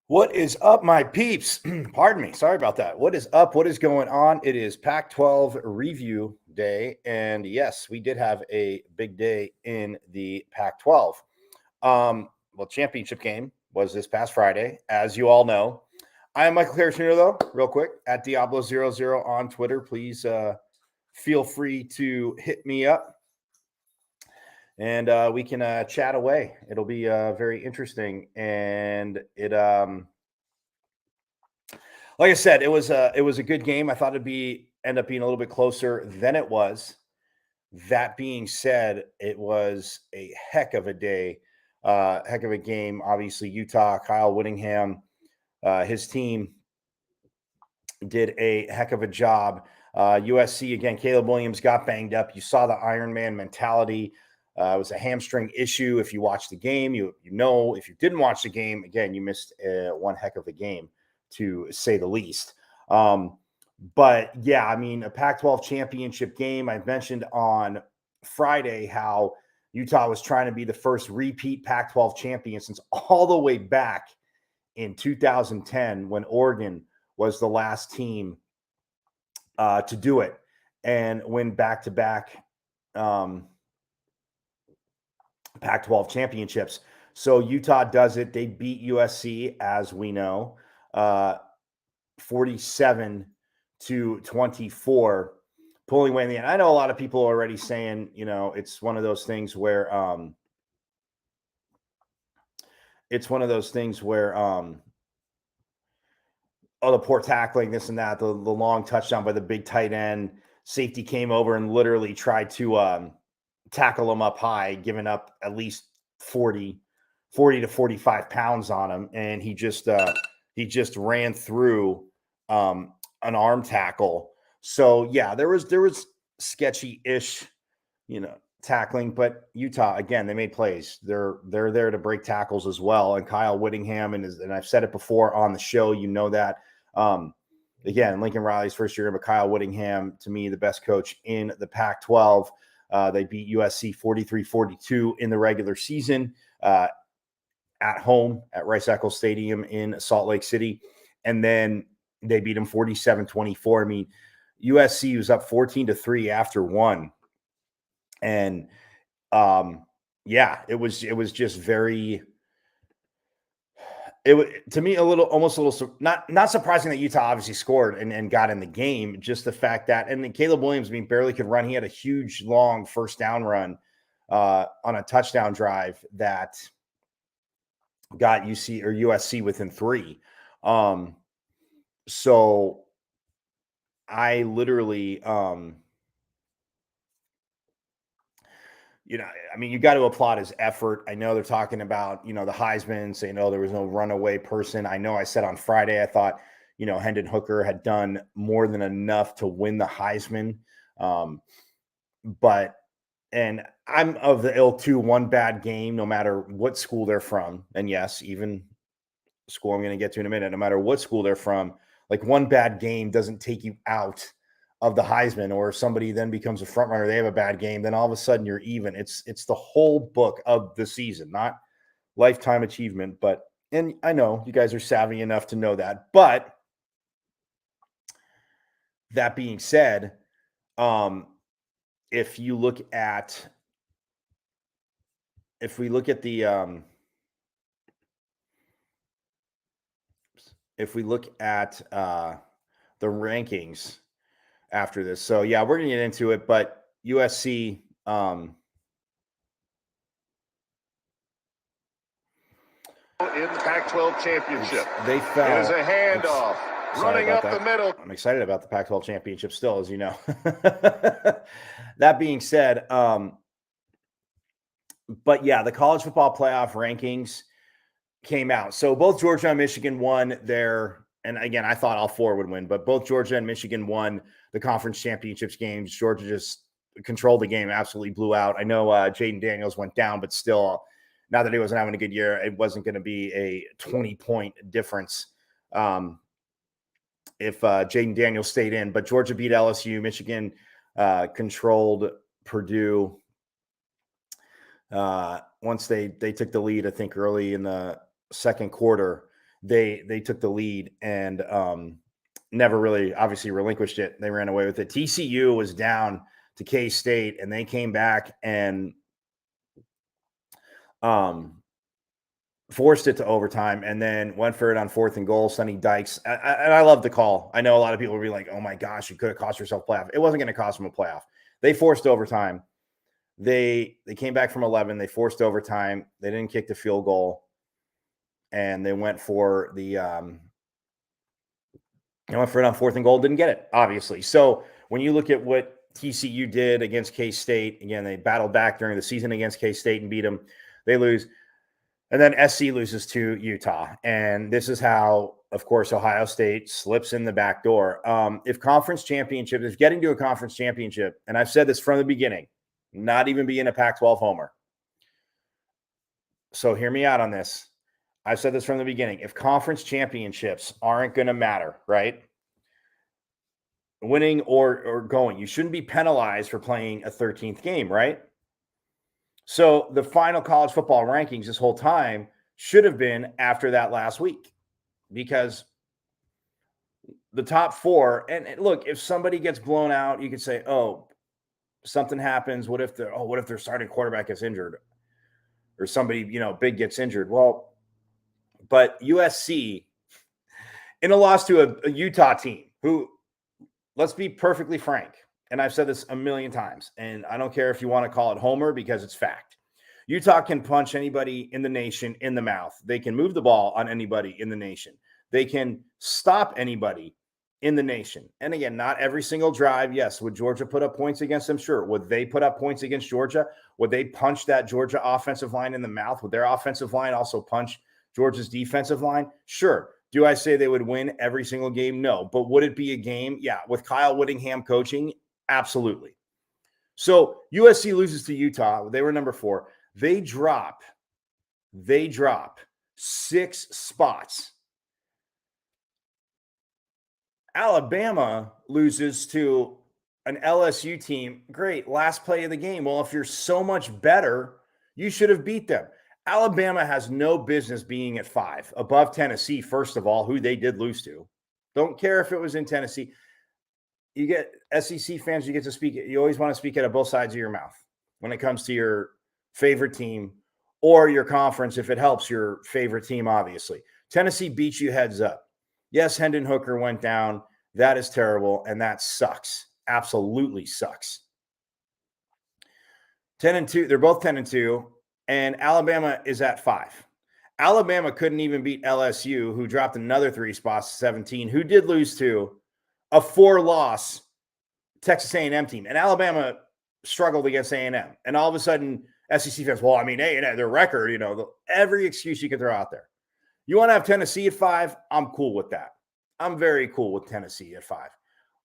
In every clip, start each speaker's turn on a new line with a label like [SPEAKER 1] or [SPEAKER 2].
[SPEAKER 1] What is up, my peeps? Pardon me. Sorry about that. What is up? What is going on? It is Pac-12 review day. And yes, we did have a big day in the Pac-12. Championship game was this past Friday, as you all know. I am Michael Harris Jr., though, real quick, at Diablo00 on Twitter. Please feel free to hit me up and we can chat away. It'll be very interesting. And like I said, it was a good game. I thought it'd end up being a little bit closer than it was. That being said, it was a heck of a day, heck of a game. Obviously, Utah, Kyle Whittingham, his team did a heck of a job. USC, again, Caleb Williams got banged up. You saw the Iron Man mentality. It was a hamstring issue. If you watched the game, you know. If you didn't watch the game, again, you missed one heck of a game, to say the least. But yeah, I mean, a Pac-12 championship game. I mentioned on Friday how Utah was trying to be the first repeat Pac-12 champion since all the way back in 2010 when Oregon was the last team to do it and win back-to-back Pac-12 championships. So Utah does it. They beat USC, as we know, 47-24, pulling away in the end. I know a lot of people are already saying, it's one of those things where oh, the poor tackling, this and that, the long touchdown by the big tight end. Safety came over and literally tried to tackle him up high, giving up at least 40 to 45 pounds on him. And he just ran through an arm tackle. So yeah, there was sketchy-ish, tackling, but Utah, again, they made plays. They're there to break tackles as well. And Kyle Whittingham, and I've said it before on the show, that. Again, Lincoln Riley's first year, but Kyle Whittingham, to me, the best coach in the Pac-12. They beat USC 43-42 in the regular season at home at Rice-Eccles Stadium in Salt Lake City. And then they beat them 47-24. I mean, USC was up 14-3 after one. And yeah, it was just very, to me, almost a little not surprising that Utah obviously scored and got in the game. Just the fact that, and then Caleb Williams, barely could run. He had a huge long first down run on a touchdown drive that got USC within 3. So I literally, you got to applaud his effort. I know they're talking about, the Heisman, saying, oh, there was no runaway person. I know I said on Friday, I thought, Hendon Hooker had done more than enough to win the Heisman. And I'm of the ilk too, one bad game, no matter what school they're from. And yes, even school I'm going to get to in a minute, no matter what school they're from, like one bad game doesn't take you out of the Heisman, or if somebody then becomes a front runner, they have a bad game, then all of a sudden you're even. It's the whole book of the season, not lifetime achievement. And I know you guys are savvy enough to know that. But that being said, if we look at the rankings after this. So yeah, we're gonna get into it, but USC,
[SPEAKER 2] in the Pac-12 Championship.
[SPEAKER 1] They fell.
[SPEAKER 2] It is a handoff. Running up the middle.
[SPEAKER 1] I'm excited about the Pac-12 Championship still, as you know. That being said, but yeah, the college football playoff rankings came out. So both Georgia and Michigan won their, and again, I thought all 4 would win, but both Georgia and Michigan won the conference championships games. Georgia just controlled the game, absolutely blew out. I know Jaden Daniels went down, but still, now that he wasn't having a good year, it wasn't going to be a 20-point difference if Jaden Daniels stayed in. But Georgia beat LSU. Michigan controlled Purdue once they took the lead, I think, early in the second quarter. they took the lead and never really obviously relinquished it. They ran away with it. TCU was down to K-State and they came back and forced it to overtime and then went for it on 4th and goal. Sonny Dykes. And I love the call. I know a lot of people will be like, oh my gosh, you could have cost yourself a playoff. It wasn't going to cost them a playoff. They forced overtime. They came back from 11. They forced overtime. They didn't kick the field goal. And they went for the they went for it on 4th and goal, didn't get it, obviously. So when you look at what TCU did against K-State, again, they battled back during the season against K-State and beat them. They lose. And then SC loses to Utah. And this is how, of course, Ohio State slips in the back door. If getting to a conference championship, and I've said this from the beginning, not even being a Pac-12 homer. So hear me out on this. I've said this from the beginning. If conference championships aren't going to matter, right? Winning or going, you shouldn't be penalized for playing a 13th game, right? So the final college football rankings this whole time should have been after that last week because the top 4, and look, if somebody gets blown out, you could say, oh, something happens. What if their starting quarterback gets injured or somebody, big gets injured? Well, but USC in a loss to a Utah team who, let's be perfectly frank, and I've said this a million times, and I don't care if you want to call it homer because it's fact. Utah can punch anybody in the nation in the mouth. They can move the ball on anybody in the nation. They can stop anybody in the nation. And again, not every single drive. Yes. Would Georgia put up points against them? Sure. Would they put up points against Georgia? Would they punch that Georgia offensive line in the mouth? Would their offensive line also punch Georgia's defensive line? Sure. Do I say they would win every single game? No. But would it be a game? Yeah. With Kyle Whittingham coaching? Absolutely. So USC loses to Utah. They were number 4. They drop 6 spots. Alabama loses to an LSU team. Great. Last play of the game. Well, if you're so much better, you should have beat them. Alabama has no business being at 5 above Tennessee, first of all, who they did lose to. Don't care if it was in Tennessee. You get SEC fans, you get to speak. You always want to speak out of both sides of your mouth when it comes to your favorite team or your conference, if it helps your favorite team, obviously. Tennessee beat you heads up. Yes, Hendon Hooker went down. That is terrible, and that sucks. Absolutely sucks. 10-2. They're both 10-2, and Alabama is at 5. Alabama couldn't even beat LSU, who dropped another 3 spots to 17, who did lose to a 4-loss Texas A&M team. And Alabama struggled against A&M. And all of a sudden, SEC fans, well, I mean, A&M, their record, every excuse you can throw out there. You want to have Tennessee at 5? I'm cool with that. I'm very cool with Tennessee at 5.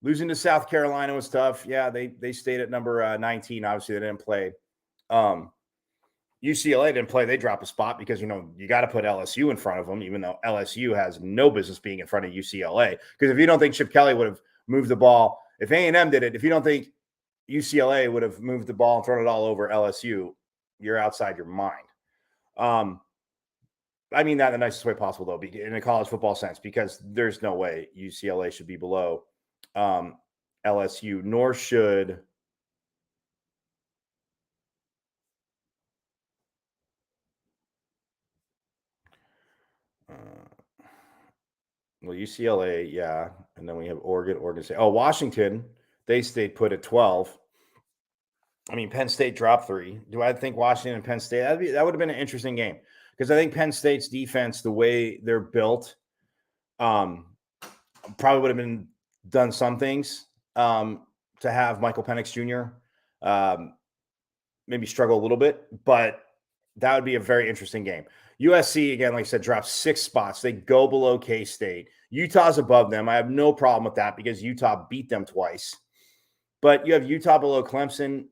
[SPEAKER 1] Losing to South Carolina was tough. Yeah, they stayed at number 19. Obviously, they didn't play. UCLA didn't play. They dropped a spot because, you got to put LSU in front of them, even though LSU has no business being in front of UCLA. Because if you don't think Chip Kelly would have moved the ball, if A&M did it, if you don't think UCLA would have moved the ball and thrown it all over LSU, you're outside your mind. I mean that in the nicest way possible, though, in a college football sense, because there's no way UCLA should be below LSU, nor should UCLA, yeah. And then we have Oregon State. Oh, Washington, they stayed put at 12. I mean, Penn State dropped 3. Do I think Washington and Penn State? That would have been an interesting game because I think Penn State's defense, the way they're built, probably would have been done some things to have Michael Penix Jr. Maybe struggle a little bit, but that would be a very interesting game. USC, again, like I said, drops 6 spots. They go below K-State. Utah's above them. I have no problem with that because Utah beat them twice. But you have Utah below Clemson.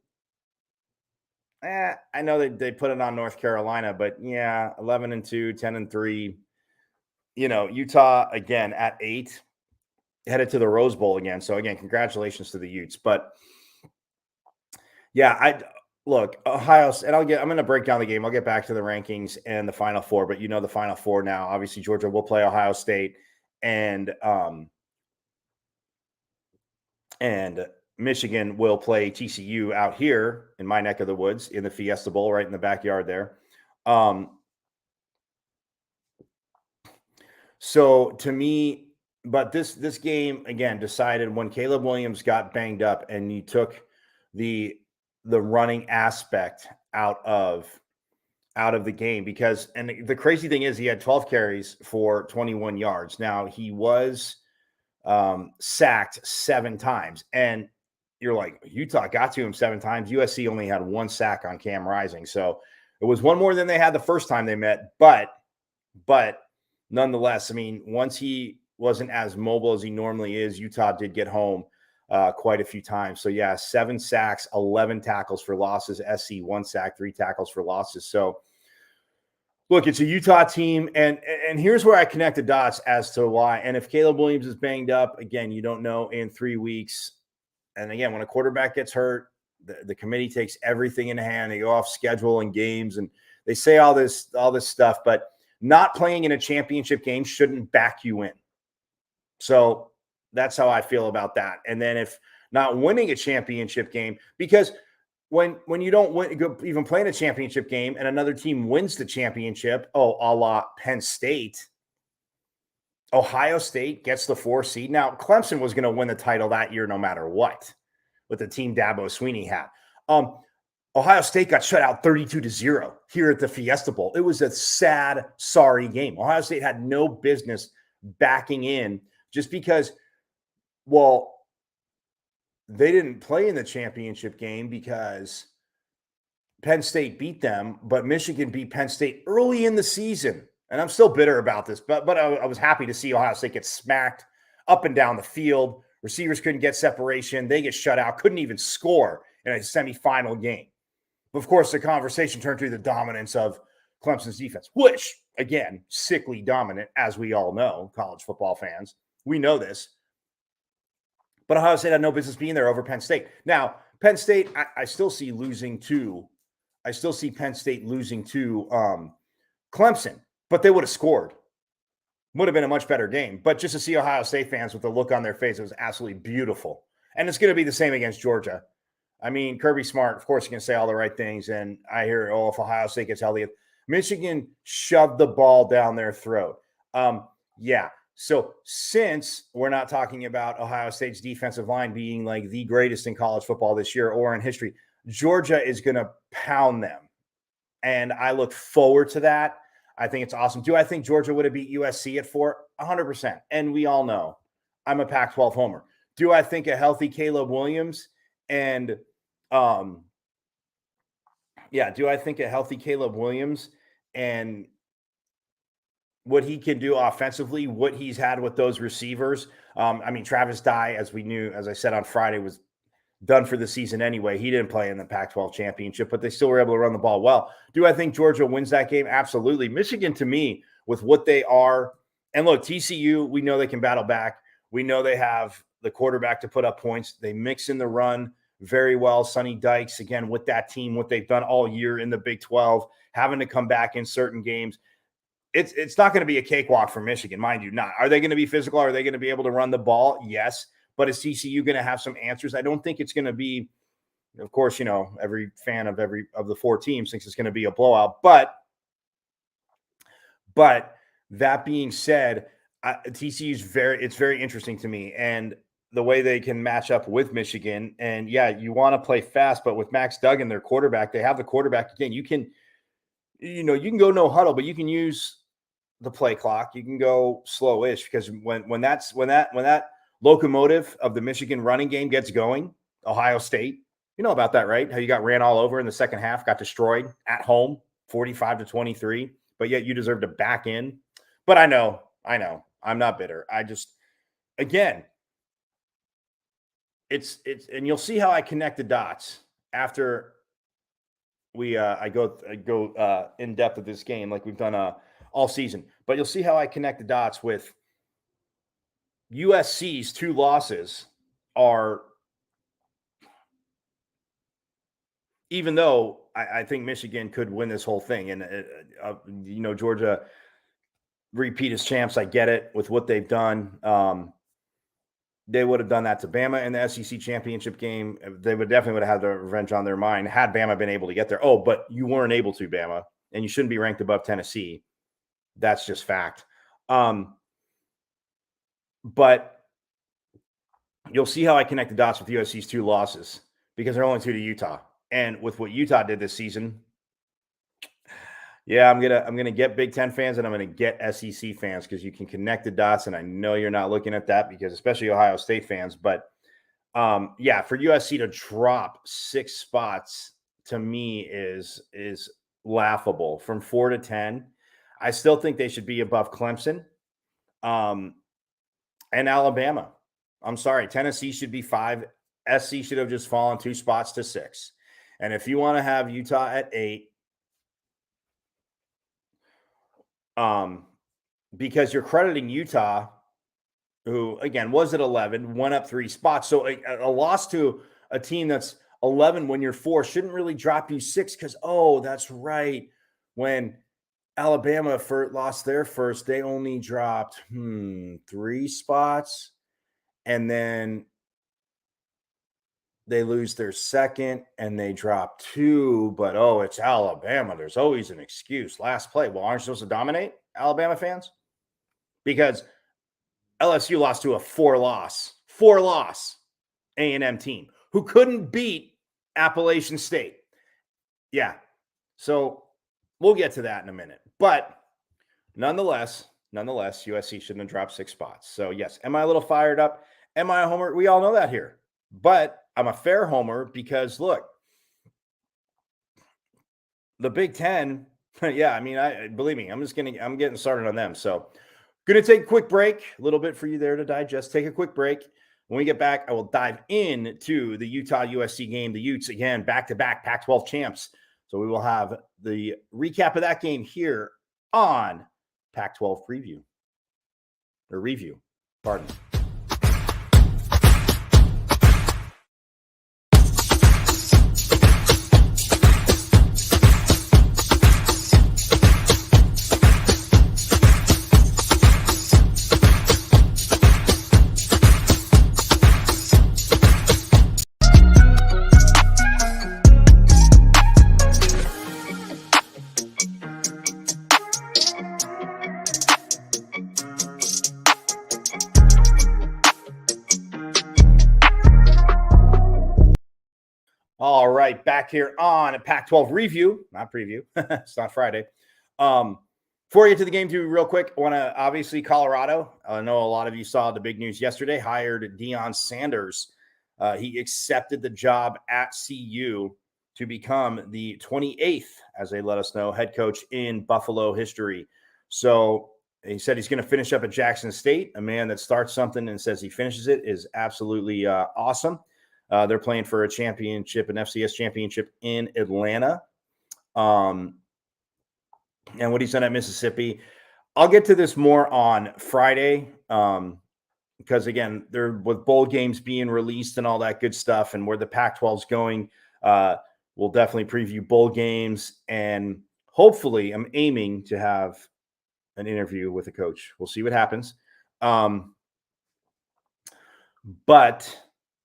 [SPEAKER 1] I know they put it on North Carolina, but yeah, 11-2, 10-3. Utah, again, at 8, headed to the Rose Bowl again. So, again, congratulations to the Utes. But, yeah, look, Ohio, and I'm going to break down the game. I'll get back to the rankings and the Final Four, but the Final Four now. Obviously, Georgia will play Ohio State, and Michigan will play TCU out here in my neck of the woods in the Fiesta Bowl, right in the backyard there. So to me, but this game again decided when Caleb Williams got banged up and you took the running aspect out of the game, because the crazy thing is he had 12 carries for 21 yards. Now he was sacked 7 times, and you're like, Utah got to him 7 times. USC only had 1 sack on Cam Rising, so it was one more than they had the first time they met. But nonetheless, I mean, once he wasn't as mobile as he normally is, Utah did get home quite a few times. So yeah, 7 sacks, 11 tackles for losses. SC 1 sack, 3 tackles for losses. So look, it's a Utah team, and here's where I connect the dots as to why. And if Caleb Williams is banged up, again, you don't know in 3 weeks. And again, when a quarterback gets hurt, the committee takes everything in hand. They go off schedule and games, and they say all this stuff, but not playing in a championship game shouldn't back you in. So that's how I feel about that. And then if not winning a championship game, because when you don't win, even playing a championship game, and another team wins the championship, a la Penn State, Ohio State gets the 4 seed. Now, Clemson was going to win the title that year no matter what, with the team Dabo Swinney had. Ohio State got shut out 32-0 here at the Fiesta Bowl. It was a sad, sorry game. Ohio State had no business backing in just because, well, they didn't play in the championship game because Penn State beat them, but Michigan beat Penn State early in the season. And I'm still bitter about this, but I was happy to see Ohio State get smacked up and down the field. Receivers couldn't get separation. They get shut out, couldn't even score in a semifinal game. Of course, the conversation turned to the dominance of Clemson's defense, which, again, sickly dominant, as we all know, college football fans. We know this. But Ohio State had no business being there over Penn State. Now, Penn State, I still see losing to – I still see Penn State losing to Clemson, but they would have scored. Would have been a much better game. But just to see Ohio State fans with the look on their face, it was absolutely beautiful. And it's going to be the same against Georgia. I mean, Kirby Smart, of course, he can say all the right things. And I hear, if Ohio State gets healthy, Michigan shoved the ball down their throat. Yeah. So since we're not talking about Ohio State's defensive line being like the greatest in college football this year or in history, Georgia is going to pound them. And I look forward to that. I think it's awesome. Do I think Georgia would have beat USC at 4? 100%. And we all know I'm a Pac-12 homer. Do I think a healthy Caleb Williams and do I think a healthy Caleb Williams and what he can do offensively, what he's had with those receivers? I mean, Travis Dye, as we knew, as I said on Friday, was done for the season anyway. He didn't play in the Pac-12 championship, but they still were able to run the ball well. Do I think Georgia wins that game? Absolutely. Michigan, to me, with what they are, and look, TCU, we know they can battle back. We know they have the quarterback to put up points. They mix in the run very well. Sonny Dykes, again, with that team, what they've done all year in the Big 12, having to come back in certain games. It's not going to be a cakewalk for Michigan, mind you not. Are they going to be physical? Are they going to be able to run the ball? Yes. But is TCU going to have some answers? I don't think it's going to be, of course, every fan of the 4 teams thinks it's going to be a blowout. But that being said, TCU is very interesting to me, and the way they can match up with Michigan. And yeah, you want to play fast, but with Max Duggan, their quarterback, they have the quarterback again. You can go no huddle, but you can use the play clock. You can go slow-ish, because when that locomotive of the Michigan running game gets going, Ohio State, you know about that, right? How you got ran all over in the second half, got destroyed at home, 45-23, but yet you deserve to back in. But I know, I'm not bitter. I just, again, it's, and you'll see how I connect the dots after I go in depth of this game, like we've done all season, but you'll see how I connect the dots with USC's 2 losses are even though I think Michigan could win this whole thing. And, Georgia repeat as champs. I get it with what they've done. They would have done that to Bama in the SEC championship game. They would definitely have the revenge on their mind had Bama been able to get there. Oh, but you weren't able to, Bama, and you shouldn't be ranked above Tennessee. That's just fact. But you'll see how I connect the dots with USC's 2 losses because they're only 2 to Utah. And with what Utah did this season, yeah, I'm gonna get Big Ten fans and I'm gonna get SEC fans because you can connect the dots. And I know you're not looking at that because especially Ohio State fans. But for USC to drop 6 spots to me is laughable from 4 to 10. I still think they should be above Clemson, and Alabama. I'm sorry, Tennessee should be 5. SC should have just fallen 2 spots to 6. And if you want to have Utah at 8, because you're crediting Utah, who again was at 11, went up 3 spots. So a loss to a team that's 11 when you're 4 shouldn't really drop you 6 because, that's right. When Alabama lost their first, they only dropped 3 spots. And then they lose their second and they drop 2. But, it's Alabama. There's always an excuse. Last play. Well, aren't you supposed to dominate, Alabama fans? Because LSU lost to a 4-loss A&M team who couldn't beat Appalachian State. Yeah. So we'll get to that in a minute. But nonetheless, USC shouldn't have dropped 6 spots. So, yes, am I a little fired up? Am I a homer? We all know that here. But I'm a fair homer because, look, the Big Ten, believe me, I'm getting started on them. So, going to take a quick break, a little bit for you there to digest. Take a quick break. When we get back, I will dive into the Utah-USC game. The Utes, again, back-to-back Pac-12 champs. So we will have the recap of that game here on Pac-12 review. Pardon. All right, back here on a Pac-12 review, not preview. It's not Friday. Before we get to the game, too, real quick, I want to obviously Colorado. I know a lot of you saw the big news yesterday. Hired Deion Sanders. He accepted the job at CU to become the 28th, as they let us know, head coach in Buffalo history. So he said he's going to finish up at Jackson State. A man that starts something and says he finishes it is absolutely awesome. They're playing for a championship, an FCS championship in Atlanta. And what he's done at Mississippi. I'll get to this more on Friday because, again, they're with bowl games being released and all that good stuff and where the Pac-12 is going. We'll definitely preview bowl games. And hopefully I'm aiming to have an interview with a coach. We'll see what happens. But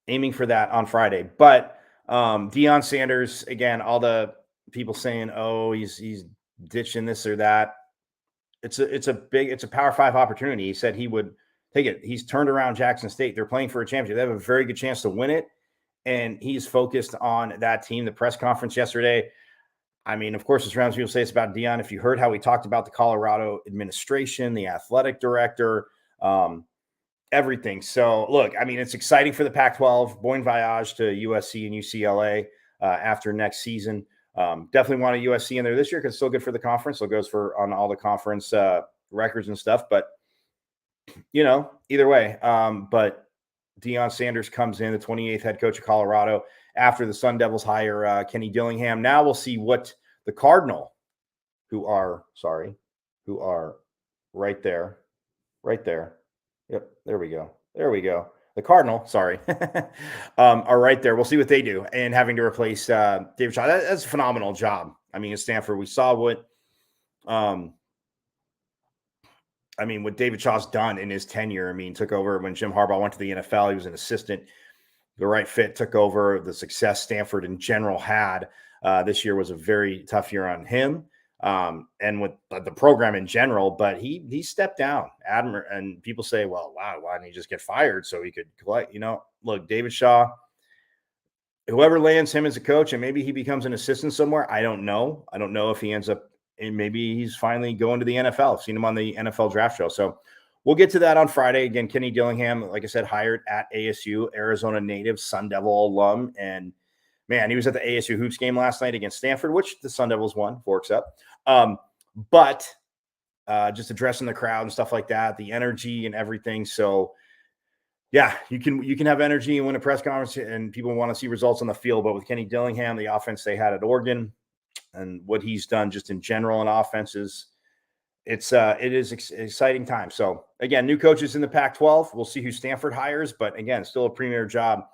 [SPEAKER 1] aiming for that on Friday. But Deion Sanders, again, all the people saying, he's ditching this or that. It's a Power 5 opportunity. He said he would take it. He's turned around Jackson State. They're playing for a championship. They have a very good chance to win it. And he's focused on that team. The press conference yesterday, of course, it's rounds people say it's about Deion. If you heard how he talked about the Colorado administration, the athletic director, everything. So, look, it's exciting for the Pac-12. Bon voyage to USC and UCLA after next season. Definitely want a USC in there this year because it's still good for the conference. So it goes on all the conference records and stuff. But, either way. But Deion Sanders comes in, the 28th head coach of Colorado, after the Sun Devils hire Kenny Dillingham. Now we'll see what the Cardinal, who are right there. Yep, there we go. Cardinal, sorry, are right there. We'll see what they do. And having to replace David Shaw, that's a phenomenal job. I mean, at Stanford, we saw what what David Shaw's done in his tenure. I mean, took over when Jim Harbaugh went to the NFL. He was an assistant. The right fit took over. The success Stanford in general had this year was a very tough year on him and with the program in general. But he stepped down. And people say, well, wow, why didn't he just get fired so he could collect? Look, David Shaw, whoever lands him as a coach, and maybe he becomes an assistant somewhere. I don't know. I don't know if he ends up. And maybe he's finally going to the NFL. I've seen him on the NFL draft show. So we'll get to that on Friday. Again, Kenny Dillingham, like I said, hired at ASU, Arizona native, Sun Devil alum. And, man, he was at the ASU Hoops game last night against Stanford, which the Sun Devils won, forks up. But just addressing the crowd and stuff like that, the energy and everything. So, yeah, you can have energy and win a press conference, and people want to see results on the field. But with Kenny Dillingham, the offense they had at Oregon, and what he's done just in general in offenses, it is exciting time. So again, new coaches in the Pac-12. We'll see who Stanford hires, but again, still a premier job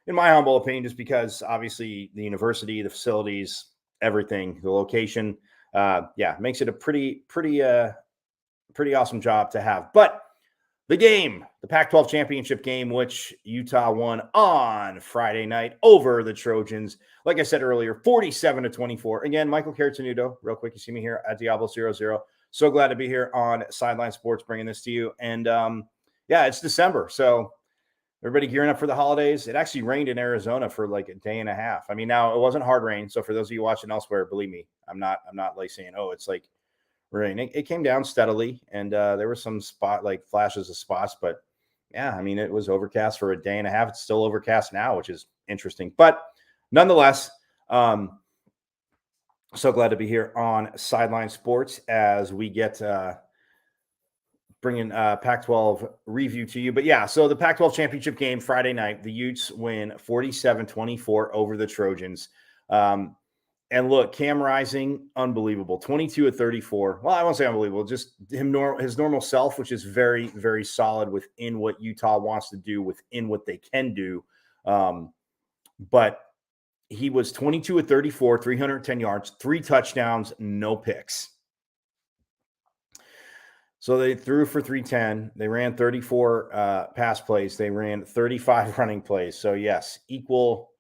[SPEAKER 1] in my humble opinion, just because obviously the university, the facilities, everything, the location, makes it a pretty awesome job to have. But the game, the Pac-12 Championship game, which Utah won on Friday night over the Trojans. Like I said earlier, 47-24. Again, Michael Cartenuto, real quick, you see me here at Diablo00. So glad to be here on Sideline Sports, bringing this to you. And, it's December, so everybody gearing up for the holidays. It actually rained in Arizona for like a day and a half. I mean, now it wasn't hard rain, so for those of you watching elsewhere, believe me, I'm not like saying, oh, it's like rain. It came down steadily, and there were some flashes of spots, but yeah, I mean, it was overcast for a day and a half. It's still overcast now, which is interesting, but nonetheless, so glad to be here on Sideline Sports as we get bringing Pac-12 review to you. But yeah, so the Pac-12 championship game Friday night, the Utes win 47-24 over the Trojans. And look, Cam Rising, unbelievable. 22 of 34. Well, I won't say unbelievable, just his normal self, which is very, very solid within what Utah wants to do, within what they can do. But he was 22 of 34, 310 yards, 3 touchdowns, no picks. So they threw for 310. They ran 34 pass plays. They ran 35 running plays. So, yes, equal.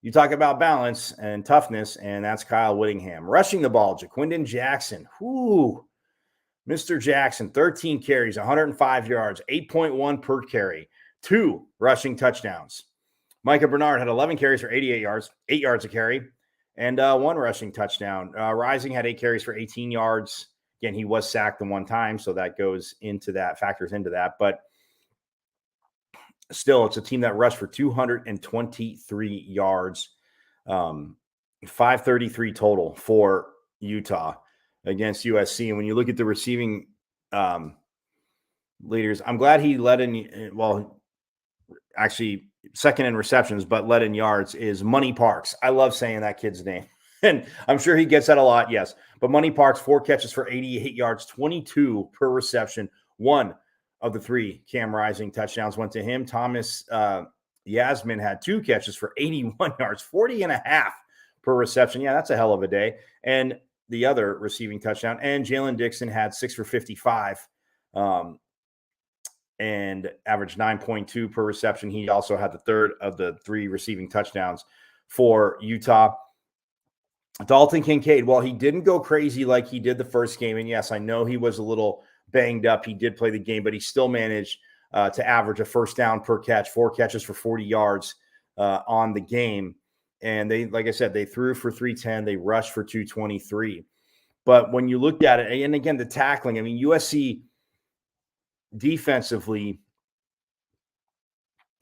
[SPEAKER 1] You talk about balance and toughness, and that's Kyle Whittingham. Rushing the ball, Jaquindon Jackson. Mr. Jackson, 13 carries, 105 yards, 8.1 per carry, 2 rushing touchdowns. Micah Bernard had 11 carries for 88 yards, 8 yards a carry, and 1 rushing touchdown. Rising had 8 carries for 18 yards. Again, he was sacked the one time, so that factors into that. But still, it's a team that rushed for 223 yards, 533 total for Utah against USC. And when you look at the receiving leaders, I'm glad he led in, actually second in receptions, but led in yards is Money Parks. I love saying that kid's name. And I'm sure he gets that a lot, yes. But Money Parks, 4 catches for 88 yards, 22 per reception, 1 of the 3 Cam Rising touchdowns went to him. Thomas Yasmin had 2 catches for 81 yards, 40.5 per reception. Yeah, that's a hell of a day. And the other receiving touchdown. And Jalen Dixon had 6 for 55 and averaged 9.2 per reception. He also had the third of the 3 receiving touchdowns for Utah. Dalton Kincaid, well, he didn't go crazy like he did the first game. And yes, I know he was a little banged up. He did play the game, but he still managed to average a first down per catch, 4 catches for 40 yards on the game. And they, like I said, they threw for 310. They rushed for 223. But when you looked at it, and again, the tackling, I mean, USC defensively,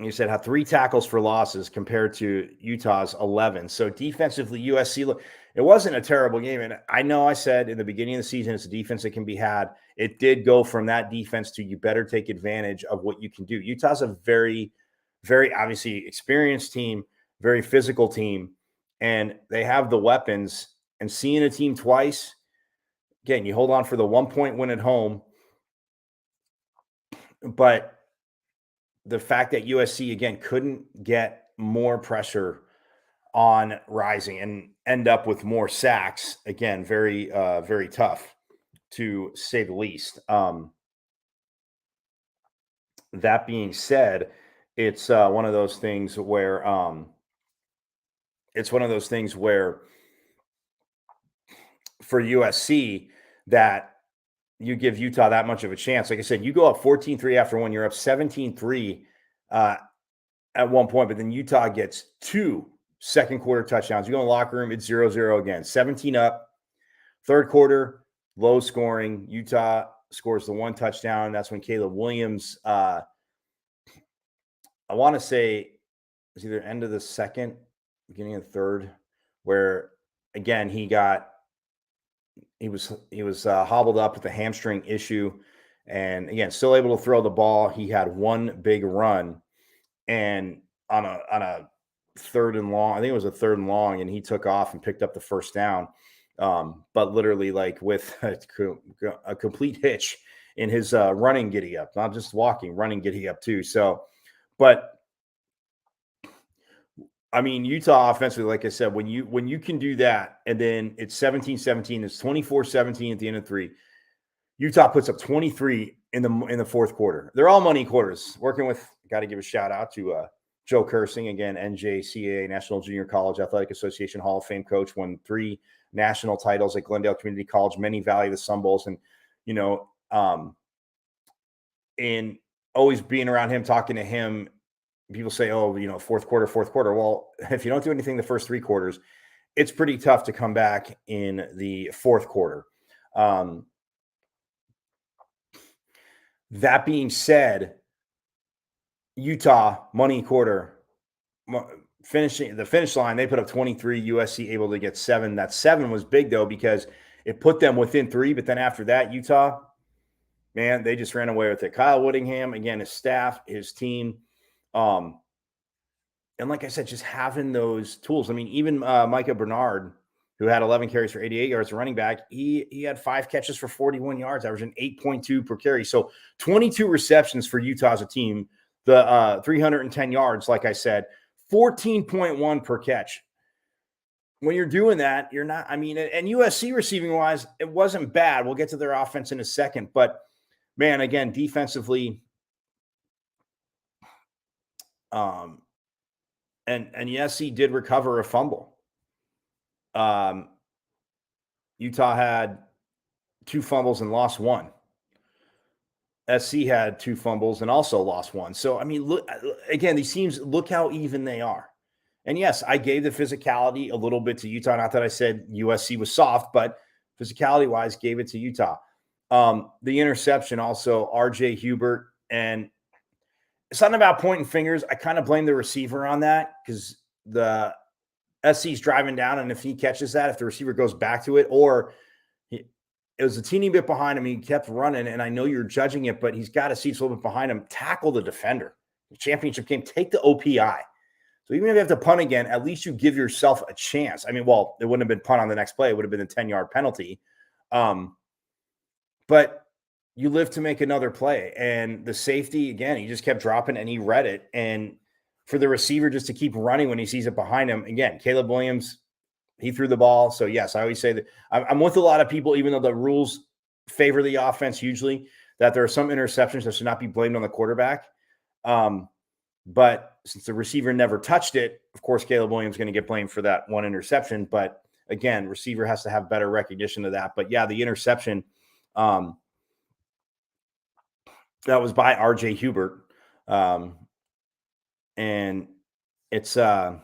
[SPEAKER 1] you said, had 3 tackles for losses compared to Utah's 11. So defensively, USC, it wasn't a terrible game. And I know I said in the beginning of the season, it's a defense that can be had. It did go from that defense to you better take advantage of what you can do. Utah's a very, very obviously experienced team, very physical team, and they have the weapons. And seeing a team twice, again, you hold on for the 1-point win at home, but the fact that USC again couldn't get more pressure on Rising and end up with more sacks, again, very tough to say the least. That being said, it's one of those things where for USC that you give Utah that much of a chance. Like I said, you go up 14-3 after one, you're up 17-3 at one point, but then Utah gets 2 second quarter touchdowns. You go in the locker room, it's 0-0 again. 17 up. Third quarter, low scoring. Utah scores the 1 touchdown. That's when Caleb Williams, I want to say it was either end of the second, beginning of the third, where again he was hobbled up with a hamstring issue, and again still able to throw the ball. He had 1 big run, and on a third and long, I think it was a third and long, and he took off and picked up the first down. But literally, like with a complete hitch in his running giddy up, not just walking, running giddy up too. So, but I mean, Utah offensively, like I said, when you can do that, and then it's 17-17, it's 24-17 at the end of 3. Utah puts up 23 in the fourth quarter. They're all money quarters. Working with, got to give a shout out to Joe Kersing, again, NJCAA, National Junior College Athletic Association Hall of Fame coach, won 3 national titles at Glendale Community College. Many value the Sun Bowls, and and always being around him, talking to him. People say, oh, fourth quarter. Well, if you don't do anything the first 3 quarters, it's pretty tough to come back in the fourth quarter. That being said, Utah, money quarter, finishing the finish line, they put up 23, USC able to get 7. That 7 was big, though, because it put them within 3. But then after that, Utah, man, they just ran away with it. Kyle Whittingham, again, his staff, his team. And like I said, just having those tools. I mean, even Micah Bernard, who had 11 carries for 88 yards, running back, he had 5 catches for 41 yards, averaging 8.2 per carry. So 22 receptions for Utah as a team, the 310 yards, like I said, 14.1 per catch. When you're doing that, you're not, I mean, and USC receiving wise, it wasn't bad. We'll get to their offense in a second, but man, again, defensively, and yes, he did recover a fumble. Utah had 2 fumbles and lost 1. SC had 2 fumbles and also lost 1. So, I mean, look, again, these teams, look how even they are. And yes, I gave the physicality a little bit to Utah. Not that I said USC was soft, but physicality-wise, gave it to Utah. The interception also, RJ Hubert, and it's not about pointing fingers. I kind of blame the receiver on that because the SC's driving down, and if he catches that, if the receiver goes back to it, or it was a teeny bit behind him, he kept running, and I know you're judging it, but he's got a seat a little bit behind him. Tackle the defender. The championship game, take the OPI. So even if you have to punt again, at least you give yourself a chance. I mean, well, it wouldn't have been punt on the next play. It would have been a 10-yard penalty. But you live to make another play. And the safety, again, he just kept dropping and he read it. And for the receiver just to keep running when he sees it behind him, again, Caleb Williams, he threw the ball. So, yes, I always say that I'm with a lot of people, even though the rules favor the offense hugely, that there are some interceptions that should not be blamed on the quarterback. But since the receiver never touched it, of course, Caleb Williams is going to get blamed for that 1 interception. But again, receiver has to have better recognition of that. But yeah, the interception, that was by RJ Hubert. And it's, well,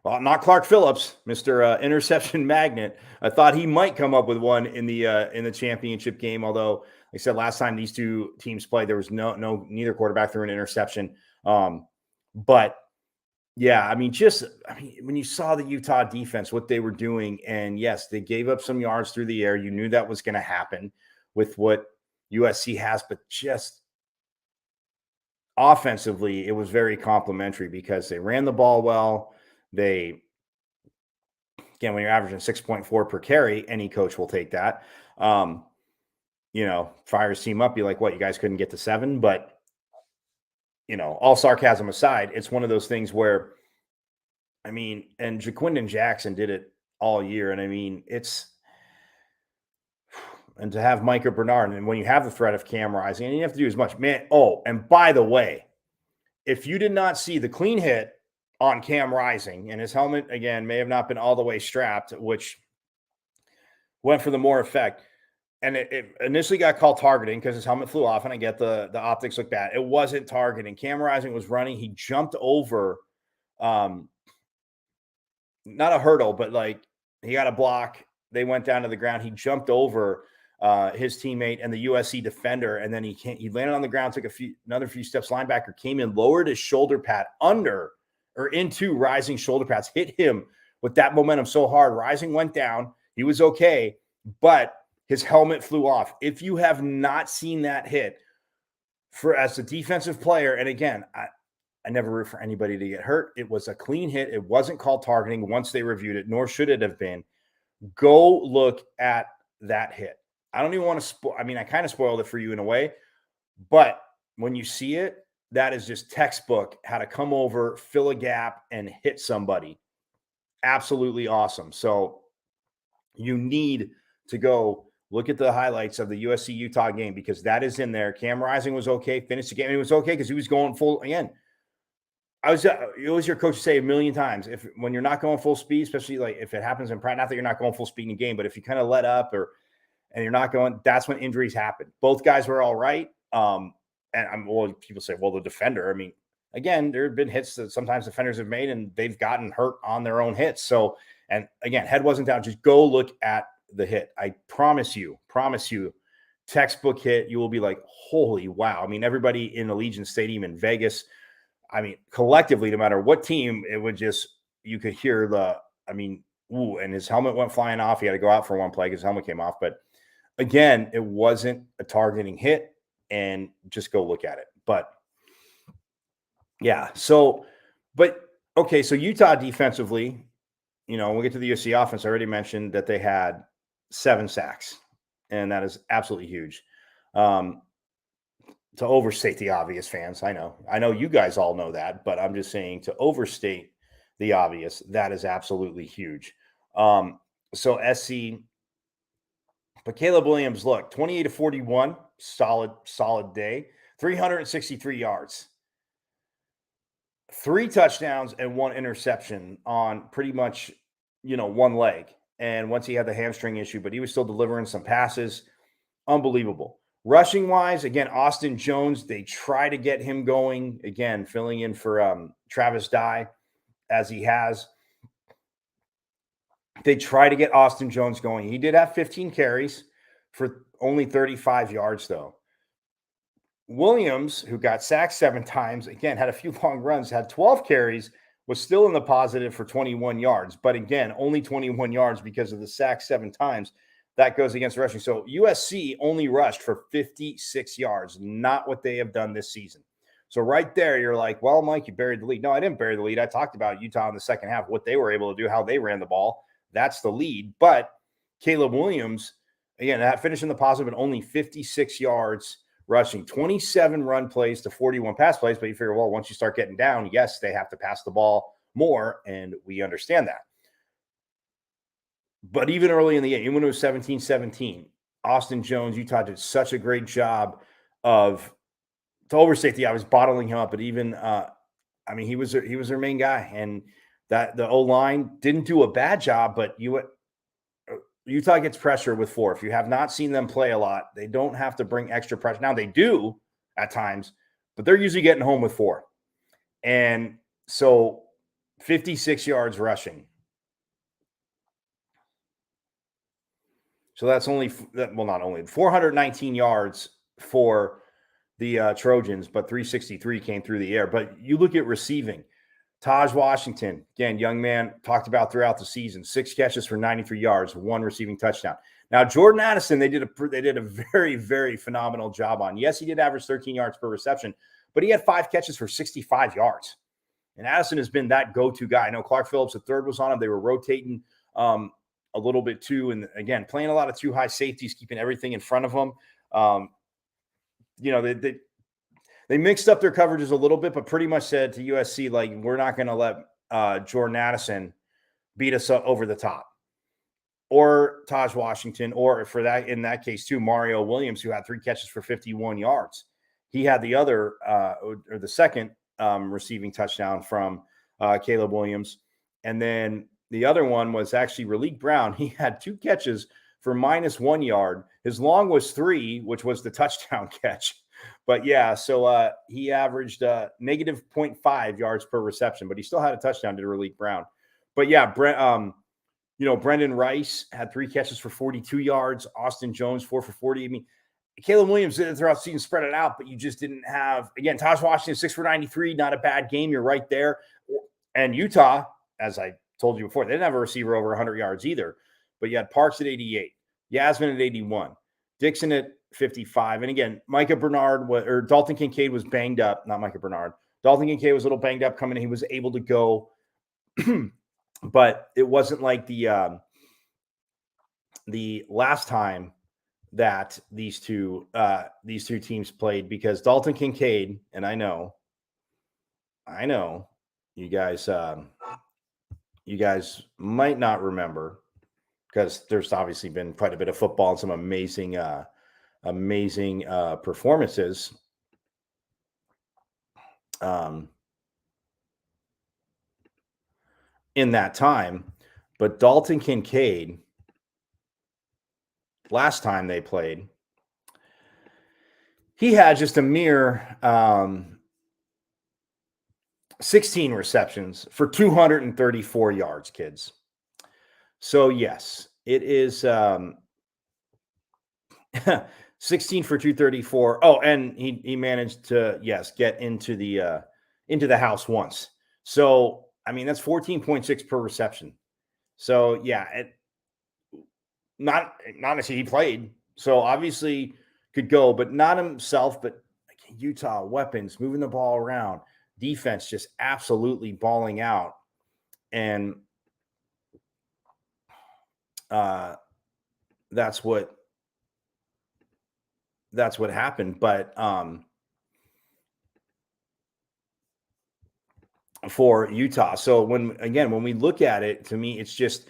[SPEAKER 1] not Clark Phillips, Mr. Interception Magnet. I thought he might come up with one in the championship game, although, like I said, last time these 2 teams played, there was neither quarterback threw an interception. But yeah, I mean, when you saw the Utah defense, what they were doing, and yes, they gave up some yards through the air. You knew that was going to happen with what USC has, but just offensively, it was very complimentary because they ran the ball well. Again, when you're averaging 6.4 per carry, any coach will take that. Fire his team up, be like, what, you guys couldn't get to 7? But all sarcasm aside, it's one of those things where, I mean, and Jaquindon Jackson did it all year. And I mean, and to have Micah Bernard, and when you have the threat of Cam Rising, and you have to do as much, man. Oh, and by the way, if you did not see the clean hit on Cam Rising, and his helmet, again, may have not been all the way strapped, which went for the more effect. And it initially got called targeting because his helmet flew off, and I get the optics look bad. It wasn't targeting. Cam Rising was running. He jumped over, not a hurdle, but like he got a block. They went down to the ground. He jumped over his teammate and the USC defender, and then he landed on the ground, took another few steps. Linebacker came in, lowered his shoulder pad into Rising shoulder pads, hit him with that momentum so hard. Rising went down. He was okay, but his helmet flew off. If you have not seen that hit as a defensive player, and again, I never root for anybody to get hurt. It was a clean hit. It wasn't called targeting once they reviewed it, nor should it have been. Go look at that hit. I don't even want to spoil. I mean, I kind of spoiled it for you in a way, but when you see it, that is just textbook how to come over, fill a gap, and hit somebody. Absolutely awesome. So you need to go look at the highlights of the USC-Utah game because that is in there. Cam Rising was okay, finished the game. It was okay because he was going full again. You always hear coaches say a million times, when you're not going full speed, especially like if it happens in practice, not that you're not going full speed in a game, but if you kind of let up and you're not going, that's when injuries happen. Both guys were all right. People say, well, the defender, I mean, again, there have been hits that sometimes defenders have made and they've gotten hurt on their own hits. So, and again, head wasn't down. Just go look at the hit. I promise you, textbook hit. You will be like, holy wow. I mean, everybody in Allegiant Stadium in Vegas, I mean, collectively, no matter what team, it would just, you could hear and his helmet went flying off. He had to go out for one play because his helmet came off. But again, it wasn't a targeting hit, and just go look at it. But yeah, so Utah defensively, we'll get to the USC offense. I already mentioned that they had 7 sacks, and that is absolutely huge. To overstate the obvious, fans, I know you guys all know that, but I'm just saying to overstate the obvious, that is absolutely huge. So SC, but Caleb Williams, look, 28-41, solid day, 363 yards, 3 touchdowns and 1 interception on pretty much, one leg. And once he had the hamstring issue, but he was still delivering some passes. Unbelievable. Rushing wise, again, Austin Jones, they try to get him going, again, filling in for Travis Dye as he has. They try to get Austin Jones going. He did have 15 carries for only 35 yards, though. Williams, who got sacked 7 times, again, had a few long runs, had 12 carries, was still in the positive for 21 yards. But again, only 21 yards because of the sack 7 times. That goes against rushing. So USC only rushed for 56 yards, not what they have done this season. So right there, you're like, well, Mike, you buried the lead. No, I didn't bury the lead. I talked about Utah in the second half, what they were able to do, how they ran the ball. That's the lead. But Caleb Williams, again, that finished in the positive, but only 56 yards rushing, 27 run plays to 41 pass plays. But you figure, well, once you start getting down, yes, they have to pass the ball more, and we understand that. But even early in the game, even when it was 17-17, Austin Jones, Utah did such a great job to overstate the obvious, bottling him up. But even, he was their main guy. And that the O-line didn't do a bad job, but Utah gets pressure with 4. If you have not seen them play a lot, they don't have to bring extra pressure. Now, they do at times, but they're usually getting home with 4. And so 56 yards rushing. So that's not only 419 yards for the Trojans, but 363 came through the air. But you look at receiving. Taj Washington, again, young man, talked about throughout the season, 6 catches for 93 yards, 1 receiving touchdown. Now, Jordan Addison, they did a very, very phenomenal job on. Yes, he did average 13 yards per reception, but he had 5 catches for 65 yards. And Addison has been that go-to guy. I know Clark Phillips III was on him. They were rotating a little bit too. And again, playing a lot of 2 high safeties, keeping everything in front of them. They They mixed up their coverages a little bit, but pretty much said to USC, like, we're not going to let Jordan Addison beat us over the top, or Taj Washington, or for that, in that case too, Mario Williams, who had 3 catches for 51 yards. He had the other or the second receiving touchdown from Caleb Williams. And then the other one was actually Raleek Brown. He had 2 catches for -1 yard. His long was 3, which was the touchdown catch. But yeah, so he averaged negative 0.5 yards per reception, but he still had a touchdown to Raleek Brown. But yeah, Brendan Rice had 3 catches for 42 yards. Austin Jones, 4 for 40. I mean, Caleb Williams did it throughout the season, spread it out, but you just didn't have, again, Taj Washington, 6 for 93, not a bad game. You're right there. And Utah, as I told you before, they didn't have a receiver over 100 yards either. But you had Parks at 88, Yasmin at 81, Dixon at 55. And again, Dalton Kincaid was banged up, not Micah Bernard. Dalton Kincaid was a little banged up coming in. He was able to go, but it wasn't like the last time that these two teams played, because Dalton Kincaid, and I know you guys might not remember, because there's obviously been quite a bit of football and some amazing performances. In that time, but Dalton Kincaid, last time they played, he had just a mere 16 receptions for 234 yards, kids. So yes, it is 16 for 234. Oh, and he managed to, get into the house once. So I mean, that's 14.6 per reception. So yeah, not necessarily he played, so obviously could go, but not himself. But Utah weapons, moving the ball around, defense just absolutely balling out, and that's what happened. But for Utah, so when we look at it, to me, it's just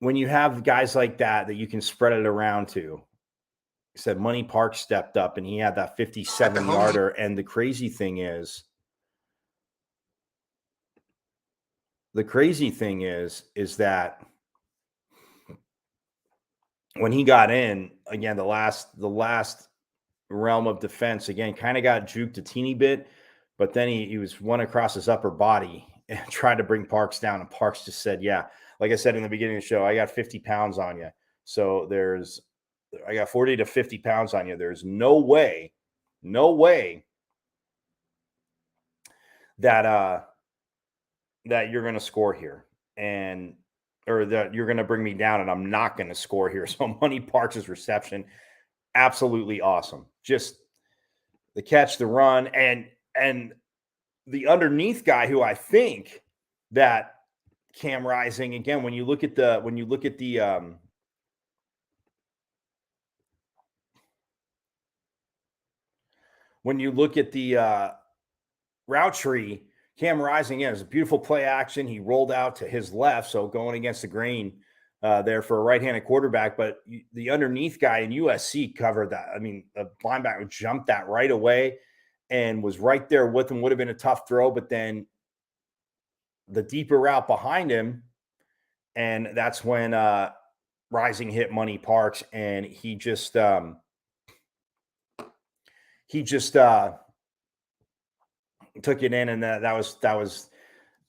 [SPEAKER 1] when you have guys like that you can spread it around to. I said Money Park stepped up and he had that 57-yarder. And the crazy thing is that when he got in, again, the last realm of defense, again, kind of got juked a teeny bit, but then he was one across his upper body and tried to bring Parks down, and Parks just said, yeah, like I said in the beginning of the show, I got 50 pounds on you. So I got 40 to 50 pounds on you. There's no way that you're going to score here, or that you're going to bring me down, and I'm not going to score here. So Money Parks' reception, absolutely awesome. Just the catch, the run, and the underneath guy, who I think that Cam Rising, again, when you look at the route tree, Cam Rising, it was a beautiful play action. He rolled out to his left, so going against the grain there for a right-handed quarterback. But the underneath guy in USC covered that. I mean, the linebacker jumped that right away and was right there with him. Would have been a tough throw, but then the deeper route behind him, and that's when Rising hit Money Parks, and he just took it in, and that was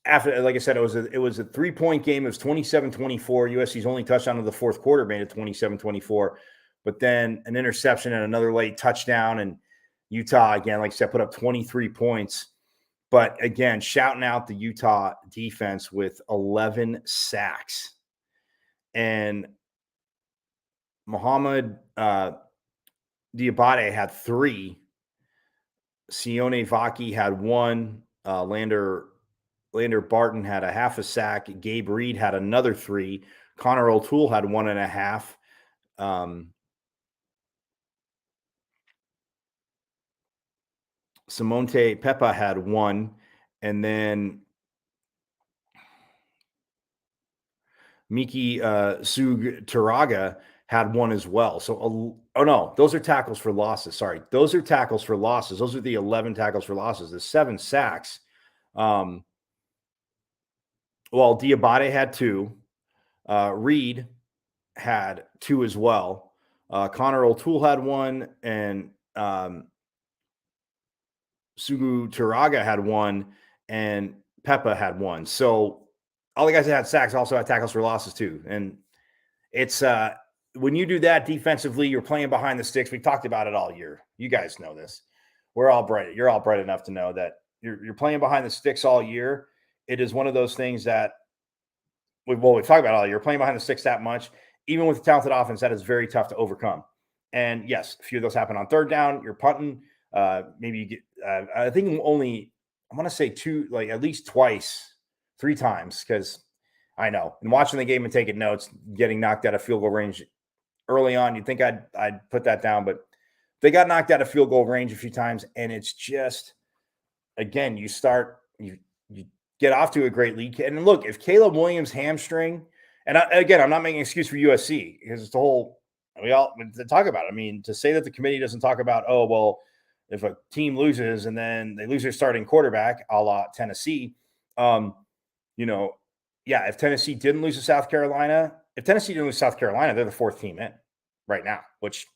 [SPEAKER 1] after, like I said, it was a 3-point game. It was 27-24. USC's only touchdown of the fourth quarter made it 27-24, but then an interception and another late touchdown, and Utah, again, like I said, put up 23 points. But again, shouting out the Utah defense with 11 sacks. And Muhammad Diabate had 3. Sione Vaki had 1. Lander Barton had a half a sack. Gabe Reed had another 3. Connor O'Toole had 1.5. Simonte Pepa had 1, and then Miki Sug Taraga had 1 as well. So, oh no, those are tackles for losses. Sorry, those are tackles for losses. Those are the 11 tackles for losses. The 7 sacks. Well, Diabate had 2. Reed had 2 as well. Connor O'Toole had 1, and Sugu Turaga had 1, and Peppa had 1. So all the guys that had sacks also had tackles for losses too. And it's when you do that defensively, you're playing behind the sticks. We talked about it all year. You guys know this. We're all bright. You're all bright enough to know that you're playing behind the sticks all year. It is one of those things that we've talked about all year. You're playing behind the sticks that much, even with a talented offense, that is very tough to overcome. And yes, a few of those happen on third down. You're punting. Maybe you get, I think only, I want to say 2, like at least twice, 3 times, because I know, and watching the game and taking notes, getting knocked out of field goal range early on, you'd think I'd put that down, but they got knocked out of field goal range a few times, and it's just, again, you get off to a great lead. And look, if Caleb Williams' hamstring, and again, I'm not making an excuse for USC because it's the whole, we all talk about it. I mean, to say that the committee doesn't talk about, oh, well, if a team loses and then they lose their starting quarterback, a la Tennessee, if Tennessee didn't lose to South Carolina, they're the 4th team in right now, which,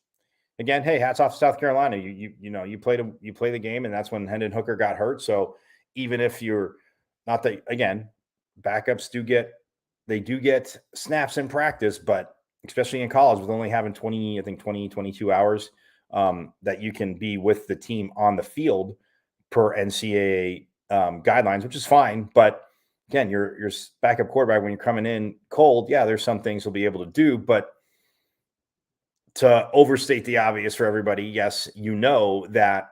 [SPEAKER 1] again, hey, hats off to South Carolina. You play the game, and that's when Hendon Hooker got hurt. So even if you're not that, again, backups do get snaps in practice, but especially in college with only having 22 hours that you can be with the team on the field per NCAA guidelines, which is fine. But again, your backup quarterback, when you're coming in cold, yeah, there's some things he'll be able to do, but to overstate the obvious for everybody, yes, that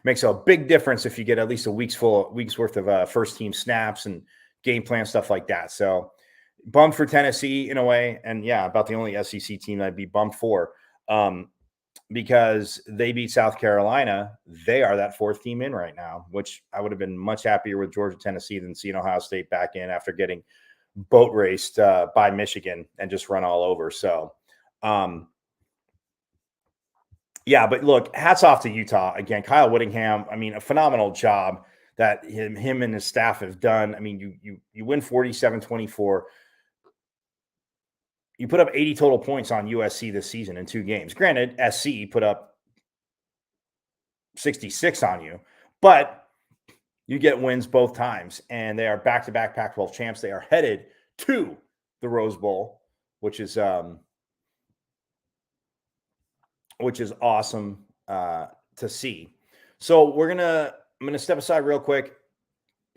[SPEAKER 1] makes a big difference if you get at least a week's worth of first team snaps and game plan stuff like that. So bummed for Tennessee in a way, and yeah, about the only SEC team I'd be bummed for, because they beat South Carolina. They are that 4th team in right now, which I would have been much happier with Georgia, Tennessee than seeing Ohio State back in after getting boat raced by Michigan and just run all over. So, yeah, but look, hats off to Utah. Again, Kyle Whittingham, I mean, a phenomenal job that him and his staff have done. I mean, you win 47-24. You put up 80 total points on USC this season in 2 games. Granted, SC put up 66 on you, but you get wins both times, and they are back-to-back Pac-12 champs. They are headed to the Rose Bowl, which is awesome to see. So I'm gonna step aside real quick,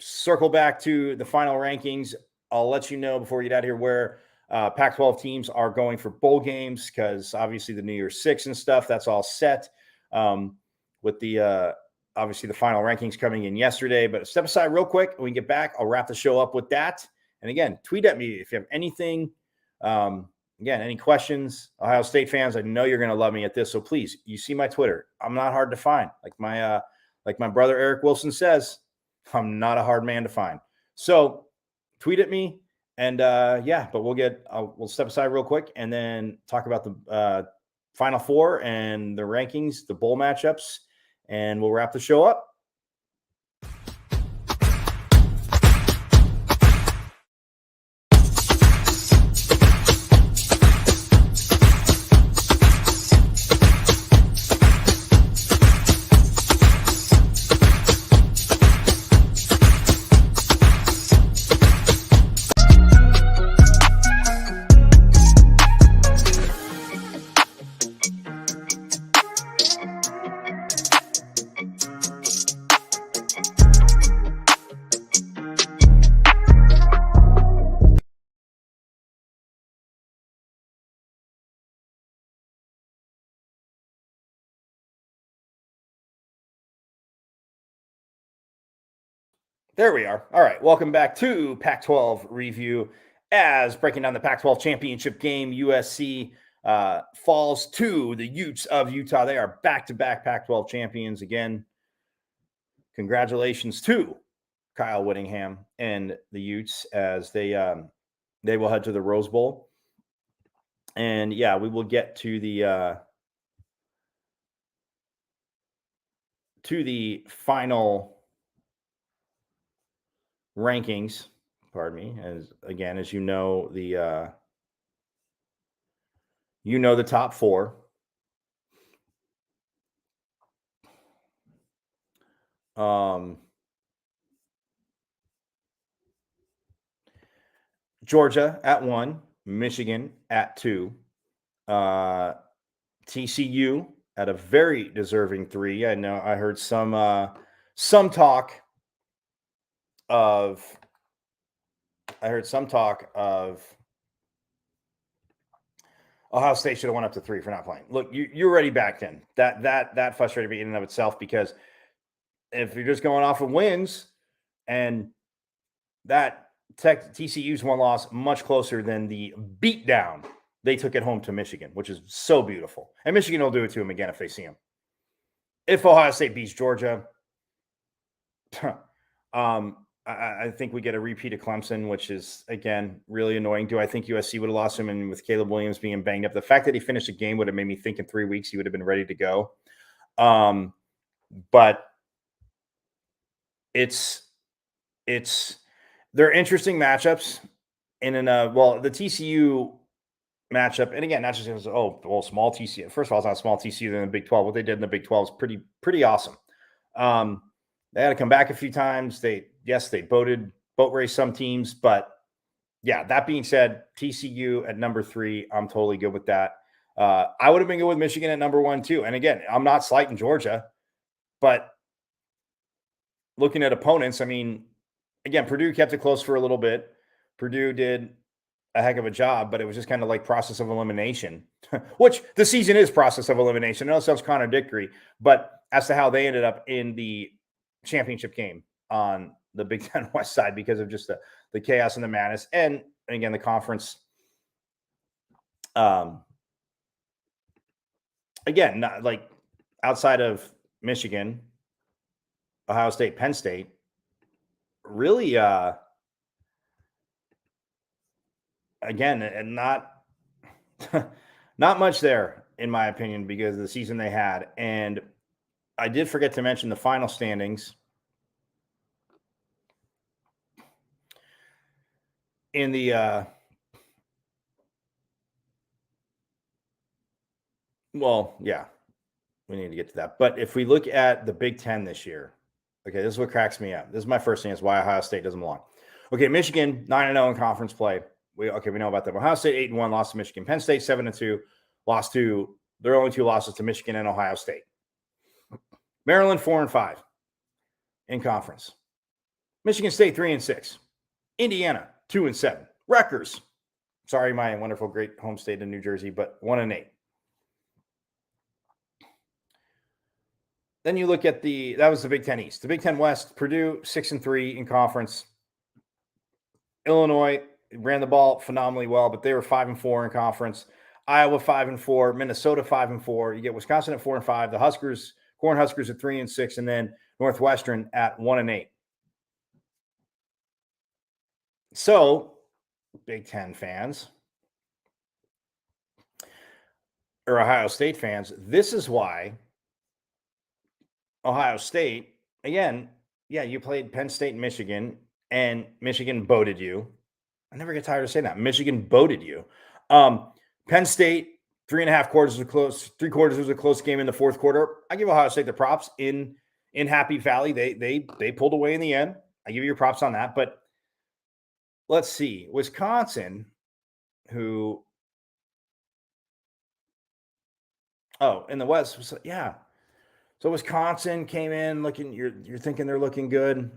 [SPEAKER 1] circle back to the final rankings. I'll let you know before we get out of here where Pac-12 teams are going for bowl games, because obviously the New Year's Six and stuff, that's all set. With the obviously the final rankings coming in yesterday. But step aside real quick. When we get back, I'll wrap the show up with that. And again, tweet at me if you have anything. Again, any questions, Ohio State fans, I know you're going to love me at this. So please, you see my Twitter. I'm not hard to find. Like my brother Eric Wilson says, I'm not a hard man to find. So tweet at me, and but we'll step aside real quick and then talk about the Final Four and the rankings, the bowl matchups, and we'll wrap the show up. There we are. All right. Welcome back to Pac-12 Review, as breaking down the Pac-12 Championship game, USC falls to the Utes of Utah. They are back-to-back Pac-12 champions again. Congratulations to Kyle Whittingham and the Utes as they will head to the Rose Bowl. And yeah, we will get to the final rankings. Pardon me. As you know, the top four. Georgia at 1, Michigan at 2, TCU at a very deserving 3. I know I heard some talk of Ohio State should have went up to 3 for not playing. Look, you're already back in. That frustrated me in and of itself, because if you're just going off of wins, and that TCU's one loss much closer than the beatdown they took it home to Michigan, which is so beautiful. And Michigan will do it to them again if they see them. If Ohio State beats Georgia, I think we get a repeat of Clemson, which is, again, really annoying. Do I think USC would have lost him? And with Caleb Williams being banged up, the fact that he finished a game would have made me think in 3 weeks he would have been ready to go. But they're interesting matchups. The TCU matchup, and again, not just because, small TCU. First of all, it's not small TCU than the Big 12. What they did in the Big 12 is pretty awesome. They had to come back a few times. They boat raced some teams, but yeah, that being said, TCU at number 3, I'm totally good with that. I would have been good with Michigan at number 1 too. And again, I'm not slighting Georgia, but looking at opponents, I mean, again, Purdue kept it close for a little bit. Purdue did a heck of a job, but it was just kind of like process of elimination, which the season is process of elimination. I know it sounds contradictory, but as to how they ended up in the championship game on the Big Ten West side because of just the chaos and the madness. And again, the conference, again, not like outside of Michigan, Ohio State, Penn State, really, again, and not much there, in my opinion, because of the season they had. And I did forget to mention the final standings in the we need to get to that. But if we look at the Big Ten this year, okay, this is what cracks me up. This is my first thing, is why Ohio State doesn't belong. Okay, Michigan 9-0 in conference play. We know about that. Ohio State 8-1, lost to Michigan. Penn State 7-2, lost to their only 2 losses to Michigan and Ohio State. Maryland 4-5 in conference. Michigan State 3-6. Indiana 2-7. Rutgers, sorry, my wonderful great home state in New Jersey, but 1-8. Then you look at that was the Big Ten East. The Big Ten West, Purdue 6-3 in conference. Illinois ran the ball phenomenally well, but they were 5-4 in conference. Iowa 5-4, Minnesota 5-4. You get Wisconsin at 4-5. The Cornhuskers at 3-6, and then Northwestern at 1-8. So, Big Ten fans or Ohio State fans, this is why Ohio State, again, yeah, you played Penn State and Michigan boated you. I never get tired of saying that. Michigan boated you. Penn State, 3.5 quarters was close. 3 quarters was a close game in the fourth quarter. I give Ohio State the props in Happy Valley. They pulled away in the end. I give you your props on that. But let's see. Wisconsin, in the West, yeah. So Wisconsin came in looking, you're thinking they're looking good.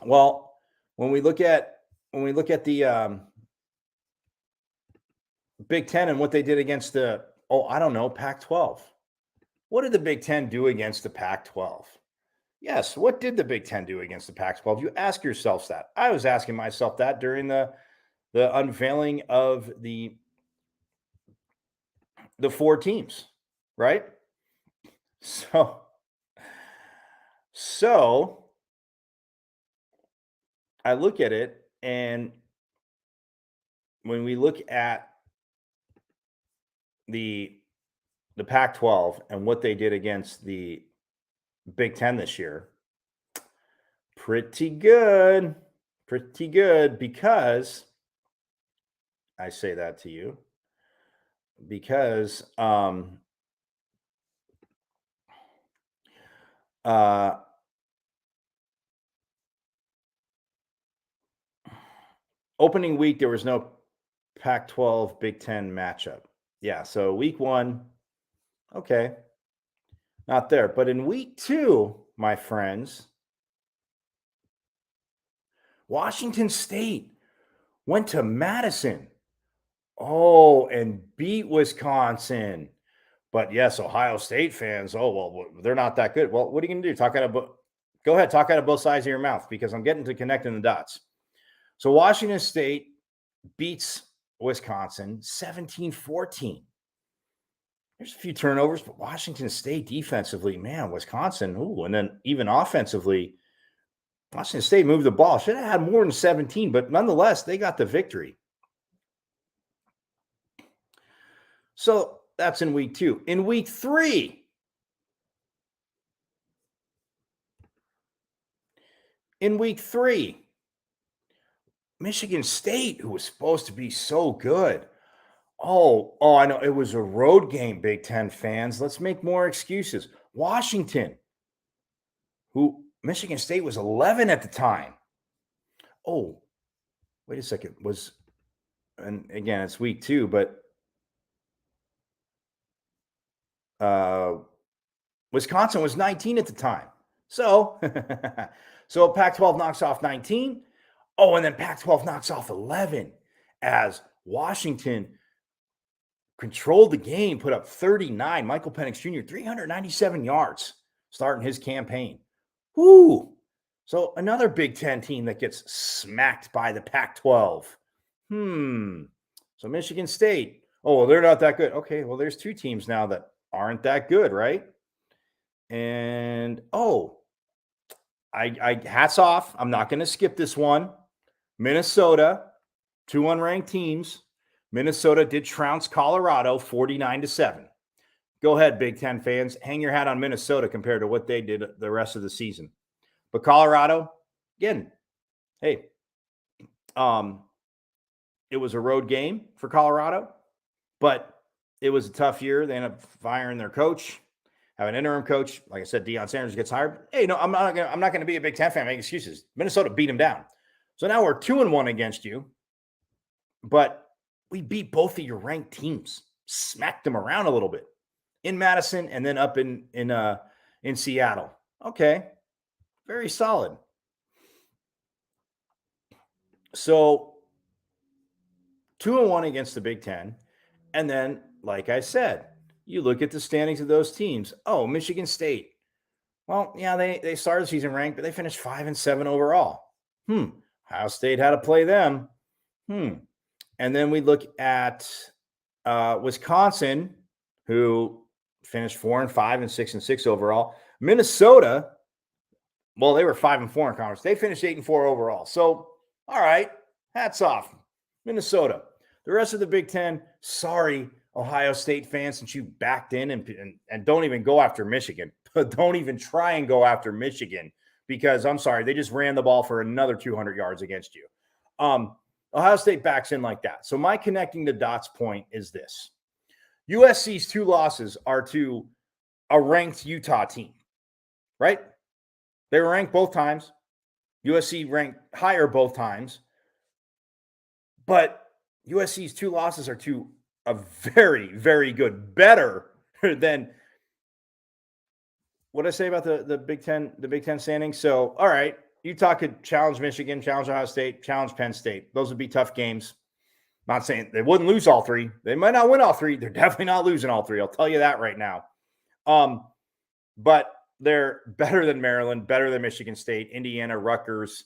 [SPEAKER 1] Well, when we look at the Big Ten and what they did against Pac-12. What did the Big Ten do against the Pac-12? Yes, what did the Big Ten do against the Pac-12? You ask yourselves that. I was asking myself that during the unveiling of the the 4 teams, right? So I look at it, and when we look at the Pac-12 and what they did against the Big Ten this year, pretty good because I say that to you because opening week there was no Pac-12 Big Ten matchup. Yeah, so week 1, okay, not there. But in week 2, my friends, Washington State went to Madison. Oh, and beat Wisconsin. But yes, Ohio State fans, oh, well, they're not that good. Well, what are you going to do? Go ahead, talk out of both sides of your mouth because I'm getting to connecting the dots. So Washington State beats Wisconsin 17-14. There's a few turnovers, but Washington State defensively, man, Wisconsin, and then even offensively, Washington State moved the ball. Should have had more than 17, but nonetheless, they got the victory. So that's in week 2. In week 3, Michigan State, who was supposed to be so good. Oh, I know. It was a road game, Big Ten fans. Let's make more excuses. Washington, who Michigan State was 11 at the time. Oh, wait a second. And again, it's week 2, but Wisconsin was 19 at the time. So, so Pac-12 knocks off 19. Oh, and then Pac-12 knocks off 11 as Washington controlled the game, put up 39. Michael Penix Jr., 397 yards starting his campaign. Whoo! So another Big Ten team that gets smacked by the Pac-12. So Michigan State. Oh, well, they're not that good. Okay, well, there's 2 teams now that aren't that good, right? And I hats off. I'm not going to skip this one. Minnesota, 2 unranked teams. Minnesota did trounce Colorado 49-7. Go ahead, Big Ten fans. Hang your hat on Minnesota compared to what they did the rest of the season. But Colorado, again, hey, it was a road game for Colorado, but it was a tough year. They ended up firing their coach, have an interim coach. Like I said, Deion Sanders gets hired. Hey, no, I'm not going to be a Big Ten fan, make excuses. Minnesota beat him down. So now we're 2-1 against you, but we beat both of your ranked teams, smacked them around a little bit in Madison and then up in Seattle. Okay, very solid. So 2-1 against the Big Ten, and then, like I said, you look at the standings of those teams. Oh, Michigan State. Well, yeah, they started the season ranked, but they finished 5-7 overall. Ohio State had to play them. And then we look at Wisconsin, who finished 4-5 and 6-6 overall. Minnesota, well, they were 5-4 in conference. They finished 8-4 overall. So, all right, hats off, Minnesota. The rest of the Big Ten, sorry, Ohio State fans, since you backed in and don't even go after Michigan. Don't even try and go after Michigan because, I'm sorry, they just ran the ball for another 200 yards against you. Ohio State backs in like that. So my connecting the dots point is this. USC's 2 losses are to a ranked Utah team, right? They were ranked both times. USC ranked higher both times. But USC's 2 losses are to a very, very good, better than what did I say about the Big Ten standings. So, all right, Utah could challenge Michigan, challenge Ohio State, challenge Penn State. Those would be tough games. I'm not saying they wouldn't lose all 3. They might not win all 3. They're definitely not losing all 3. I'll tell you that right now. But they're better than Maryland, better than Michigan State, Indiana, Rutgers.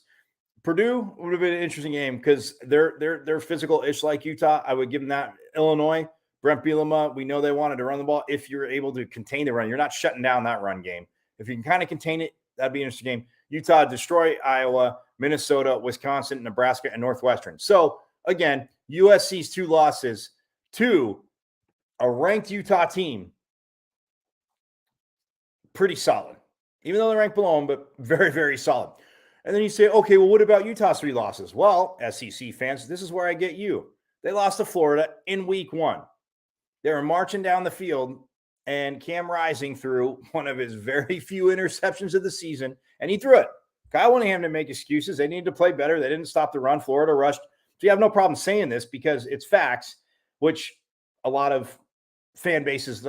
[SPEAKER 1] Purdue would have been an interesting game because they're physical-ish like Utah. I would give them that. Illinois, Brent Bielema, we know they wanted to run the ball. If you're able to contain the run, you're not shutting down that run game. If you can kind of contain it, that'd be an interesting game. Utah destroy Iowa, Minnesota, Wisconsin, Nebraska, and Northwestern. So again, USC's 2 losses to a ranked Utah team, pretty solid. Even though they're ranked below them, but very, very solid. And then you say, okay, well, what about Utah's 3 losses? Well, SEC fans, this is where I get you. They lost to Florida in week 1. They were marching down the field, and Cam Rising threw one of his very few interceptions of the season, and he threw it. Kyle Whittingham didn't make excuses. They needed to play better. They didn't stop the run. Florida rushed. So you have no problem saying this because it's facts, which a lot of fan bases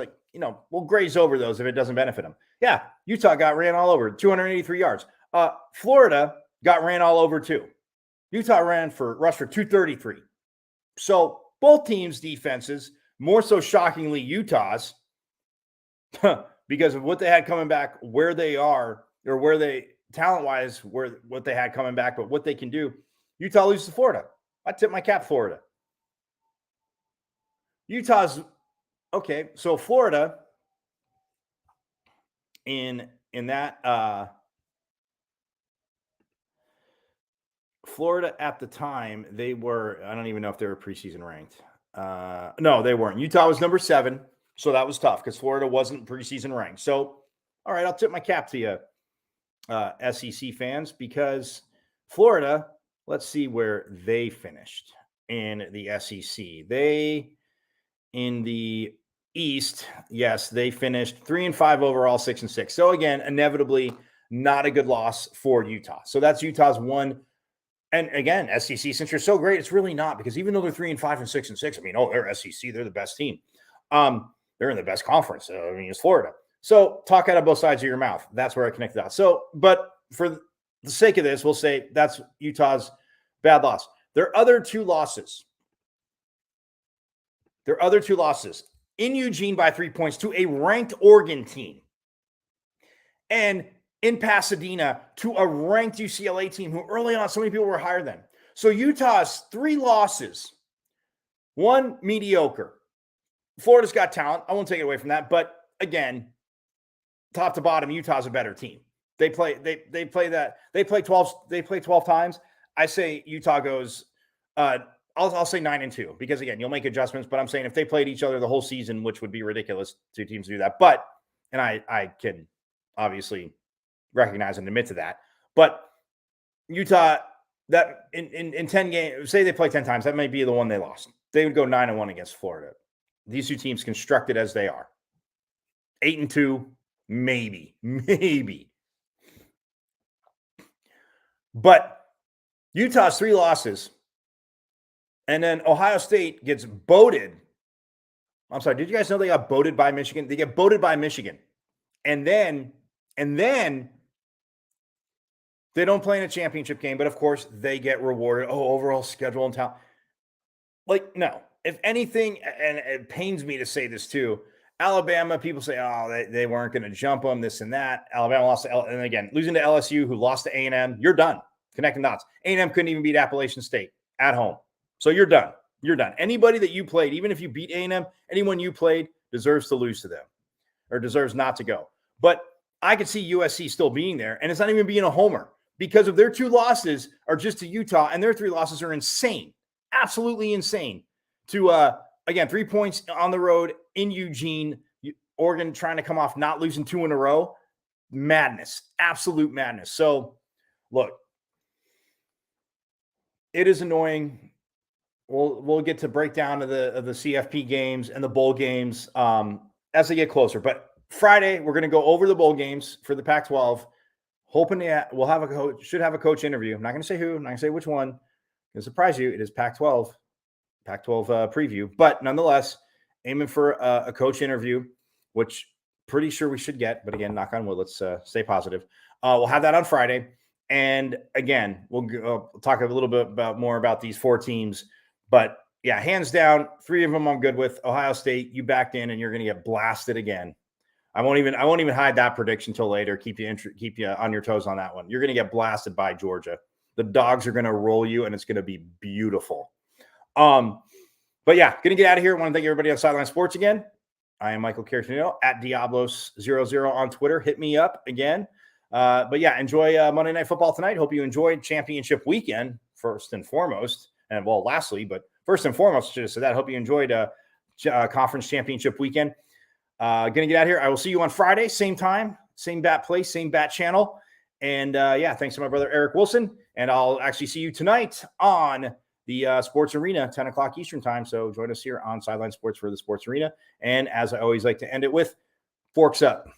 [SPEAKER 1] will graze over those if it doesn't benefit them. Yeah, Utah got ran all over, 283 yards. Florida got ran all over too. Utah rushed for 233. So both teams' defenses, more so shockingly Utah's, because of what they had coming back, where they are, or where they talent-wise, what they had coming back, but what they can do. Utah loses to Florida. I tip my cap Florida. Utah's okay. So Florida in that Florida at the time, they were, I don't even know if they were preseason ranked. No, they weren't. Utah was number 7. So that was tough because Florida wasn't preseason ranked. So, all right, I'll tip my cap to you, SEC fans, because Florida, let's see where they finished in the SEC. They, in the East, yes, they finished 3-5 overall, 6-6. So again, inevitably not a good loss for Utah. So that's Utah's one. And again, SEC, since you're so great, it's really not, because even though they're 3-5 and 6-6, I mean, they're SEC, they're the best team. They're in the best conference. I mean, it's Florida. So talk out of both sides of your mouth. That's where I connect the dots. So, but for the sake of this, we'll say that's Utah's bad loss. Their other 2 losses. In Eugene by 3 points to a ranked Oregon team. And in Pasadena to a ranked UCLA team who early on so many people were higher than. So Utah's 3 losses. 1 mediocre. Florida's got talent. I won't take it away from that. But again, top to bottom, Utah's a better team. They play 12 times. I say Utah goes, I'll say 9-2, because again, you'll make adjustments, but I'm saying if they played each other the whole season, which would be ridiculous, 2 teams do that. But, and I can obviously recognize and admit to that. But Utah, that in 10 games, say they play 10 times, that might be the one they lost. They would go 9-1 against Florida. These 2 teams constructed as they are. 8-2, maybe. But Utah's 3 losses, and then Ohio State gets boated. I'm sorry, did you guys know they got boated by Michigan? They get boated by Michigan. And then they don't play in a championship game, but of course they get rewarded. Overall schedule and talent. Like, no. If anything, and it pains me to say this too, Alabama, people say, they weren't going to jump them, this and that. Alabama lost to and again, losing to LSU, who lost to A&M. You're done. Connecting dots. A&M couldn't even beat Appalachian State at home. So you're done. You're done. Anybody that you played, even if you beat A&M, anyone you played deserves to lose to them or deserves not to go. But I could see USC still being there, and it's not even being a homer, because of their 2 losses are just to Utah, and their 3 losses are insane. Absolutely insane. To, again, 3 points on the road in Eugene, Oregon trying to come off not losing 2 in a row. Madness. Absolute madness. So, look, it is annoying. We'll get to breakdown of the CFP games and the bowl games as they get closer. But Friday, we're going to go over the bowl games for the Pac-12. Hoping we'll have should have a coach interview. I'm not going to say who. I'm not going to say which one. It'll surprise you. It is Pac-12 preview. But nonetheless, aiming for a coach interview, which pretty sure we should get. But again, knock on wood. Let's stay positive. We'll have that on Friday. And again, we'll talk a little bit more about these 4 teams. But yeah, hands down, 3 of them I'm good with. Ohio State, you backed in, and you're going to get blasted again. I won't even hide that prediction till later. Keep you on your toes on that one. You're going to get blasted by Georgia. The dogs are going to roll you, and it's going to be beautiful. But yeah, going to get out of here. I want to thank everybody on Sideline Sports again. I am Michael Caratanito at Diablos00 on Twitter. Hit me up again. But yeah, enjoy Monday Night Football tonight. Hope you enjoyed championship weekend, first and foremost. And well, lastly, but first and foremost, just so that, hope you enjoyed conference championship weekend. Going to get out of here. I will see you on Friday, same time, same bat place, same bat channel. And yeah, thanks to my brother Eric Wilson. And I'll actually see you tonight on the Sports Arena, 10 o'clock Eastern time. So join us here on Sideline Sports for the Sports Arena. And as I always like to end it with, forks up.